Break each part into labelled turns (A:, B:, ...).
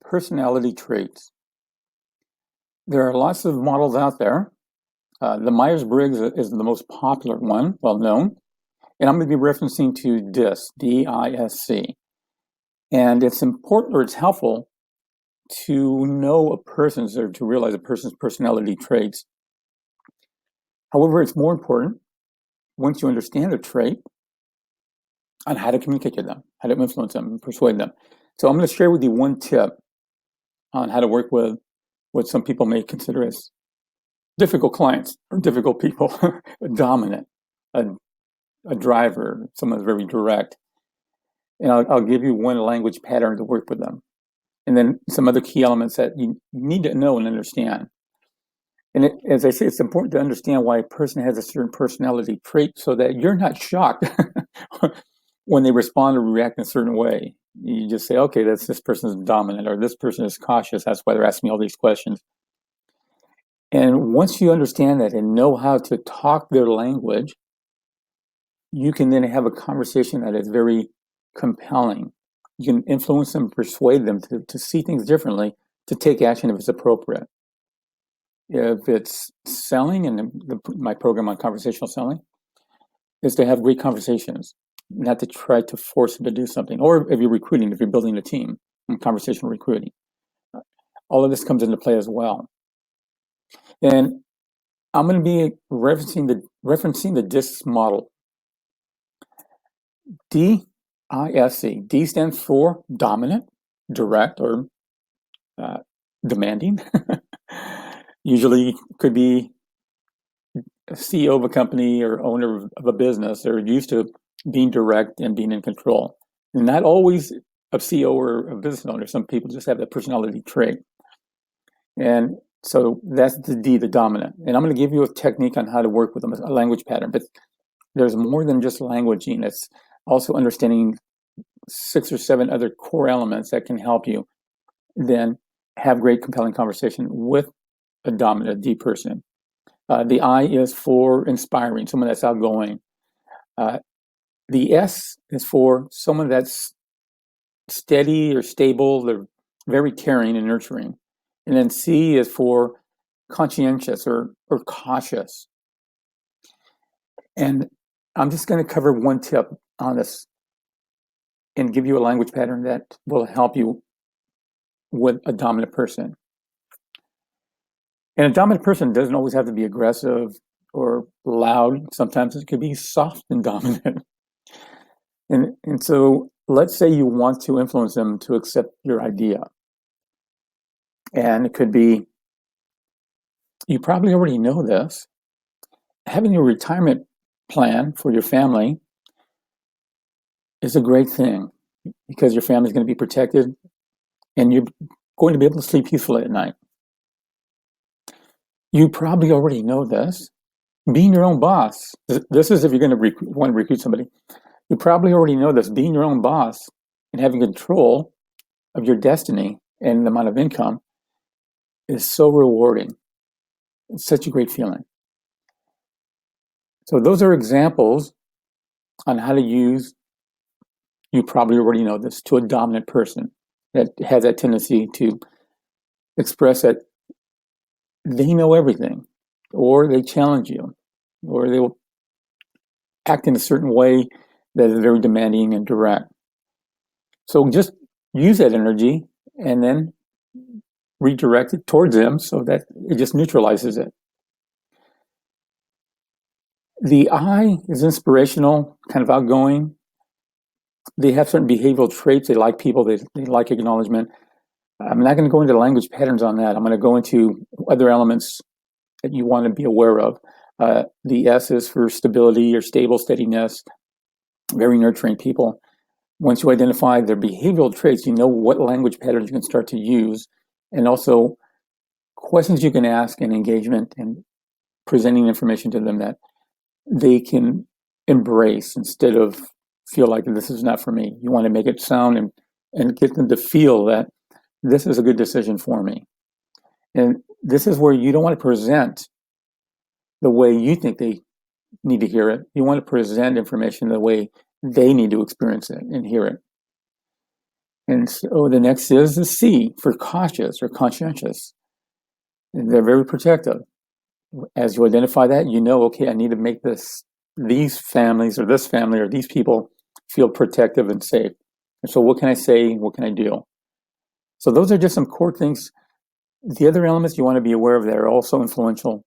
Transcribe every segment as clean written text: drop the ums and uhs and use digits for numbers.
A: Personality traits. There are lots of models out there. The Myers-Briggs is the most popular one, well known, and I'm going to be referencing to DISC, D-I-S-C. And it's important, or it's helpful, to know a person's, or to realize a person's personality traits. However, it's more important, once you understand a trait, on how to communicate to them, how to influence them, and persuade them. So I'm going to share with you one tip on how to work with what some people may consider as difficult clients or difficult people, dominant, a driver, someone who's very direct. And I'll give you one language pattern to work with them. And then some other key elements that you need to know and understand. And as I say, it's important to understand why a person has a certain personality trait so that you're not shocked when they respond or react in a certain way. You just say, okay, this person is dominant, or this person is cautious. That's why they're asking me all these questions. And once you understand that and know how to talk their language, you can then have a conversation that is very compelling. You can influence them, persuade them to see things differently, to take action if it's appropriate. If it's selling, and my program on conversational selling is to have great conversations, not to try to force them to do something. Or if you're recruiting, if you're building a team, in conversational recruiting, all of this comes into play as well. And I'm going to be referencing the DISC model. D-I-S-C. D stands for dominant, direct, or demanding. Usually could be a CEO of a company or owner of a business. They're used to being direct and being in control. And not always a CEO or a business owner. Some people just have that personality trait. And so that's the D, the dominant. And I'm going to give you a technique on how to work with them, a language pattern. But there's more than just languaging. It's also understanding 6 or 7 other core elements that can help you then have great, compelling conversation with a dominant, a D person. The I is for inspiring, someone that's outgoing. The S is for someone that's steady or stable. They're very caring and nurturing. And then C is for conscientious or cautious. And I'm just going to cover one tip on this and give you a language pattern that will help you with a dominant person. And a dominant person doesn't always have to be aggressive or loud. Sometimes it could be soft and dominant. And so let's say you want to influence them to accept your idea. And it could be, you probably already know this, having a retirement plan for your family is a great thing because your family is going to be protected and you're going to be able to sleep peacefully at night. You probably already know this. Being your own boss, this is if you're going to want to recruit somebody. You probably already know this. Being your own boss and having control of your destiny and the amount of income is so rewarding. It's such a great feeling. So those are examples on how to use, you probably already know this, to a dominant person that has that tendency to express that they know everything, or they challenge you, or they will act in a certain way that is very demanding and direct. So just use that energy and then redirect it towards them so that it just neutralizes it. The I is inspirational, kind of outgoing. They have certain behavioral traits. They like people. They like acknowledgement. I'm not going to go into language patterns on that. I'm going to go into other elements that you want to be aware of. The S is for stability or stable, steadiness, very nurturing people. Once you identify their behavioral traits, you know what language patterns you can start to use, and also questions you can ask and engagement and presenting information to them that they can embrace instead of feel like this is not for me. You want to make it sound and get them to feel that this is a good decision for me. And this is where you don't want to present the way you think they need to hear it. You want to present information the way they need to experience it and hear it. And so the next is the C for cautious or conscientious. And they're very protective. As you identify that, you know, okay, I need to make these families or this family or these people feel protective and safe. And so what can I say? What can I do? So those are just some core things. The other elements you want to be aware of that are also influential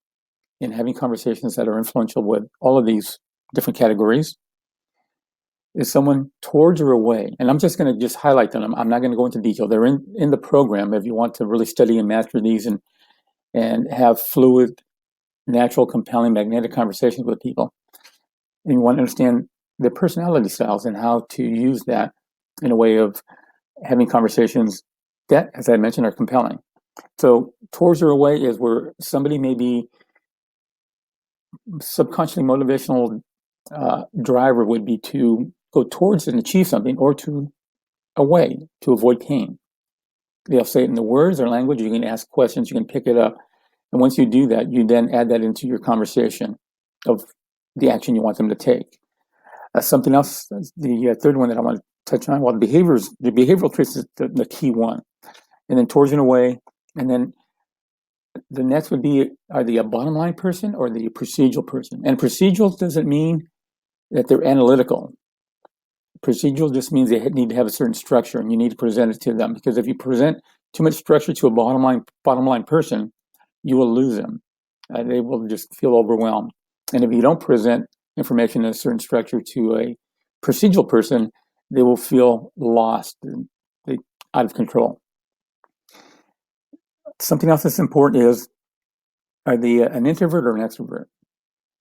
A: in having conversations that are influential with all of these different categories is someone towards or away. And I'm just going to just highlight them. I'm not going to go into detail. They're in the program if you want to really study and master these and have fluid, natural, compelling, magnetic conversations with people. And you want to understand their personality styles and how to use that in a way of having conversations that, as I mentioned, are compelling. So towards or away is where somebody may be subconsciously motivational driver would be to go towards and achieve something or to away to avoid pain. They'll say it in the words or language. You can ask questions, you can pick it up. And once you do that, you then add that into your conversation of the action you want them to take. Something else, the third one that I want to touch on, well, the behavioral traits is the key one. And then towards and away. And then the next would be, are they a bottom line person or the procedural person? And procedural doesn't mean that they're analytical. Procedural just means they need to have a certain structure and you need to present it to them. Because if you present too much structure to a bottom line person, you will lose them. They will just feel overwhelmed. And if you don't present information in a certain structure to a procedural person, they will feel lost and out of control. Something else that's important is, are they an introvert or an extrovert?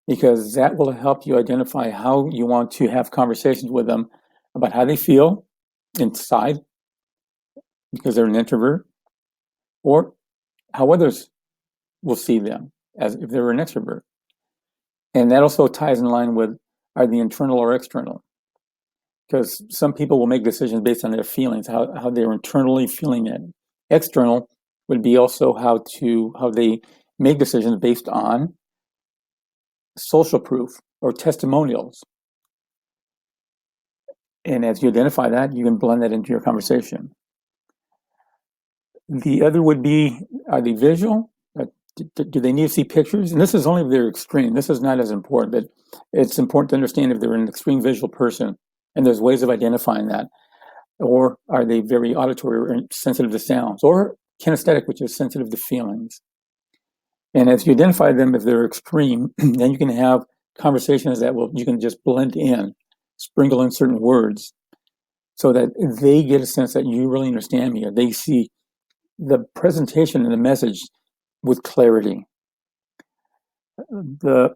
A: Because that will help you identify how you want to have conversations with them about how they feel inside because they're an introvert, or how others will see them as if they're an extrovert. And that also ties in line with, are they internal or external? Because some people will make decisions based on their feelings, how they're internally feeling it. External would be also how they make decisions based on social proof or testimonials. And as you identify that, you can blend that into your conversation. The other would be, are they visual? Do they need to see pictures? And this is only if they're extreme. This is not as important, but it's important to understand if they're an extreme visual person. And there's ways of identifying that. Or are they very auditory or sensitive to sounds? Or kinesthetic, which is sensitive to feelings. And as you identify them, if they're extreme, then you can have conversations that you can just blend in, sprinkle in certain words so that they get a sense that you really understand me. Or they see the presentation and the message with clarity. The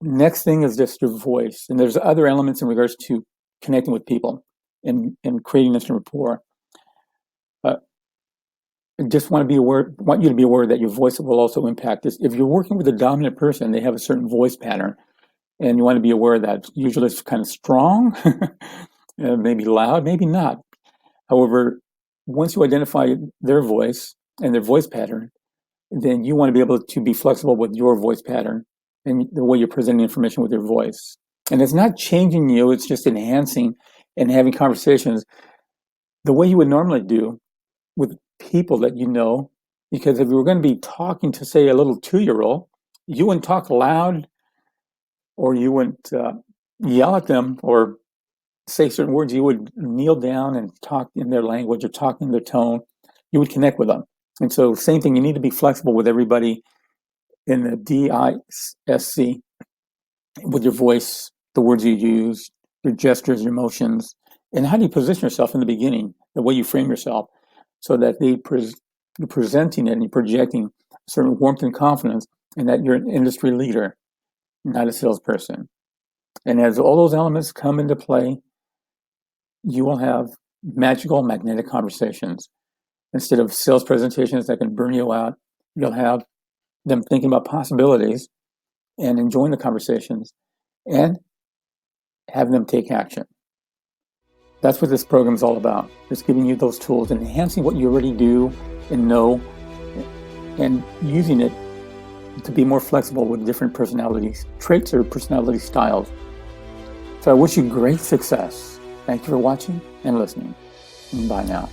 A: next thing is just your voice. And there's other elements in regards to connecting with people and creating instant rapport. I just want you to be aware that your voice will also impact this. If you're working with a dominant person, they have a certain voice pattern, and you want to be aware of that. Usually it's kind of strong, maybe loud, maybe not. However, once you identify their voice and their voice pattern, then you want to be able to be flexible with your voice pattern and the way you're presenting information with your voice. And it's not changing you, it's just enhancing and having conversations the way you would normally do with people that you know. Because if you were going to be talking to, say, a little 2-year-old, you wouldn't talk loud, or you wouldn't yell at them or say certain words. You would kneel down and talk in their language or talk in their tone. You would connect with them. And so same thing, you need to be flexible with everybody in the DISC, with your voice, the words you use, your gestures, your motions, and how do you position yourself in the beginning, the way you frame yourself, so that you're presenting it and you're projecting a certain warmth and confidence, and that you're an industry leader, not a salesperson. And as all those elements come into play, you will have magical, magnetic conversations. Instead of sales presentations that can burn you out, you'll have them thinking about possibilities and enjoying the conversations and have them take action. That's what this program is all about. It's giving you those tools and enhancing what you already do and know, and using it to be more flexible with different personality traits or personality styles. So I wish you great success. Thank you for watching and listening. Bye now.